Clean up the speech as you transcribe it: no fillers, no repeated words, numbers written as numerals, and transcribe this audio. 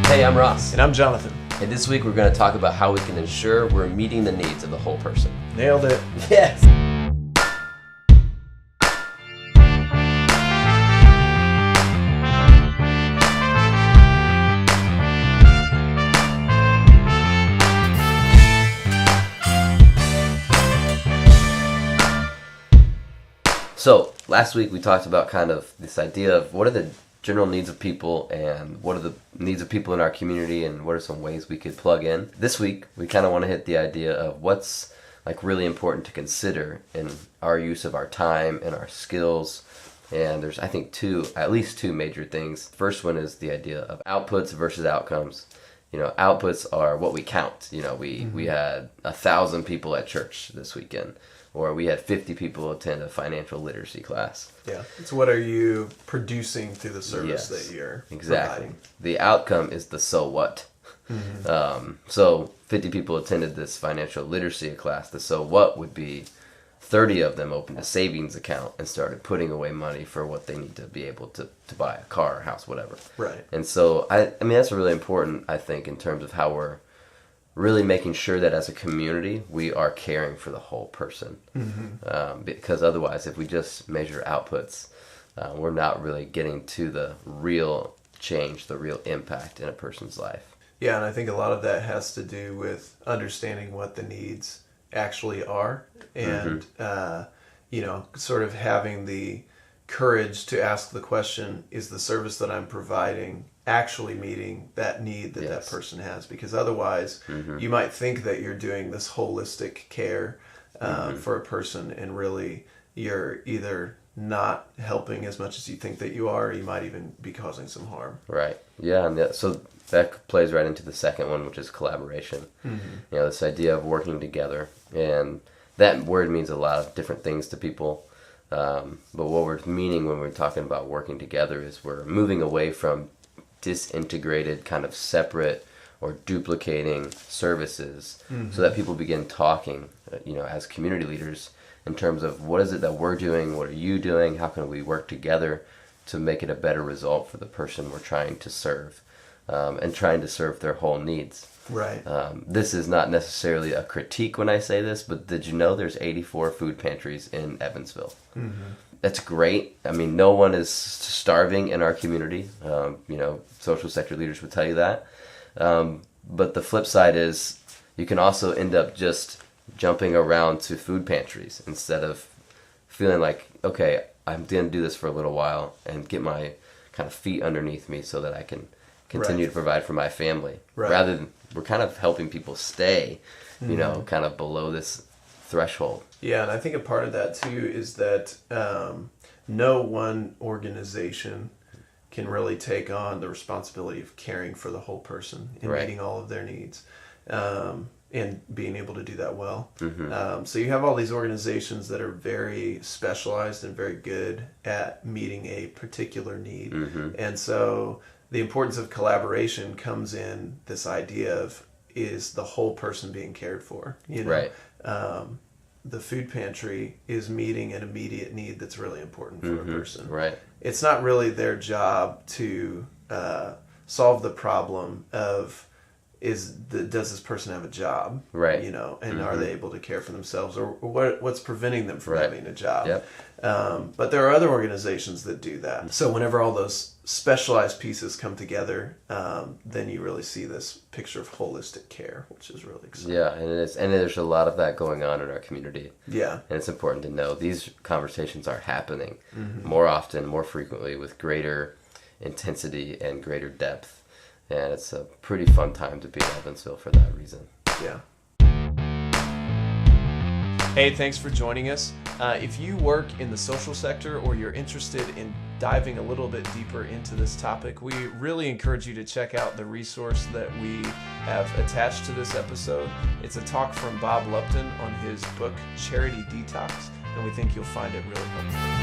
Hey, I'm Ross. And I'm Jonathan. And this week we're going to talk about how we can ensure we're meeting the needs of the whole person. Nailed it. Yes! So, last week we talked about kind of this idea of what are the general needs of people and what are the needs of people in our community and what are some ways we could plug in. This week we kind of want to hit the idea of what's like really important to consider in our use of our time and our skills. And there's, I think, at least two major things. First one is the idea of outputs versus outcomes. You know, outputs are what we count. You know, we had 1,000 people at church this weekend, or we had 50 people attend a financial literacy class. Yeah. It's what are you producing through the service that you're providing. The outcome is the so what. So 50 people attended this financial literacy class. The so what would be 30 of them opened a savings account and started putting away money for what they need to be able to buy a car, house, whatever. Right. And so, I mean, that's really important, I think, in terms of how we're really making sure that as a community, we are caring for the whole person. Because otherwise, if we just measure outputs, we're not really getting to the real change, the real impact in a person's life. Yeah, and I think a lot of that has to do with understanding what the needs actually are and, you know, sort of having the courage to ask the question, is the service that I'm providing actually meeting that need that that person has? Because otherwise you might think that you're doing this holistic care for a person, and really you're either not helping as much as you think that you are, or you might even be causing some harm. Right. Yeah, and so that plays right into the second one, which is collaboration. You know, this idea of working together, and that word means a lot of different things to people. But what we're meaning when we're talking about working together is we're moving away from disintegrated, kind of separate or duplicating services, so that people begin talking, you know, as community leaders in terms of what is it that we're doing, what are you doing, how can we work together to make it a better result for the person we're trying to serve, and trying to serve their whole needs. Right. This is not necessarily a critique when I say this, but did you know there's 84 food pantries in Evansville? That's great. I mean, no one is starving in our community. You know, social sector leaders would tell you that. But the flip side is you can also end up just jumping around to food pantries instead of feeling like, okay, I'm going to do this for a little while and get my kind of feet underneath me so that I can continue to provide for my family. Rather than, we're kind of helping people stay, you know, kind of below this threshold. Yeah, and I think a part of that too is that no one organization can really take on the responsibility of caring for the whole person and meeting all of their needs, and being able to do that well. So you have all these organizations that are very specialized and very good at meeting a particular need. And so the importance of collaboration comes in this idea of, is the whole person being cared for? You know? The food pantry is meeting an immediate need that's really important for a person. It's not really their job to solve the problem of does this person have a job? You know, and are they able to care for themselves, or what's preventing them from having a job? But there are other organizations that do that. So whenever all those specialized pieces come together, then you really see this picture of holistic care, which is really exciting. Yeah, and it is, and there's a lot of that going on in our community. Yeah, and it's important to know these conversations are happening more often, more frequently, with greater intensity and greater depth. And it's a pretty fun time to be in Evansville for that reason. Yeah. Hey, thanks for joining us. If you work in the social sector, or you're interested in diving a little bit deeper into this topic, we really encourage you to check out the resource that we have attached to this episode. It's a talk from Bob Lupton on his book, Charity Detox, and we think you'll find it really helpful.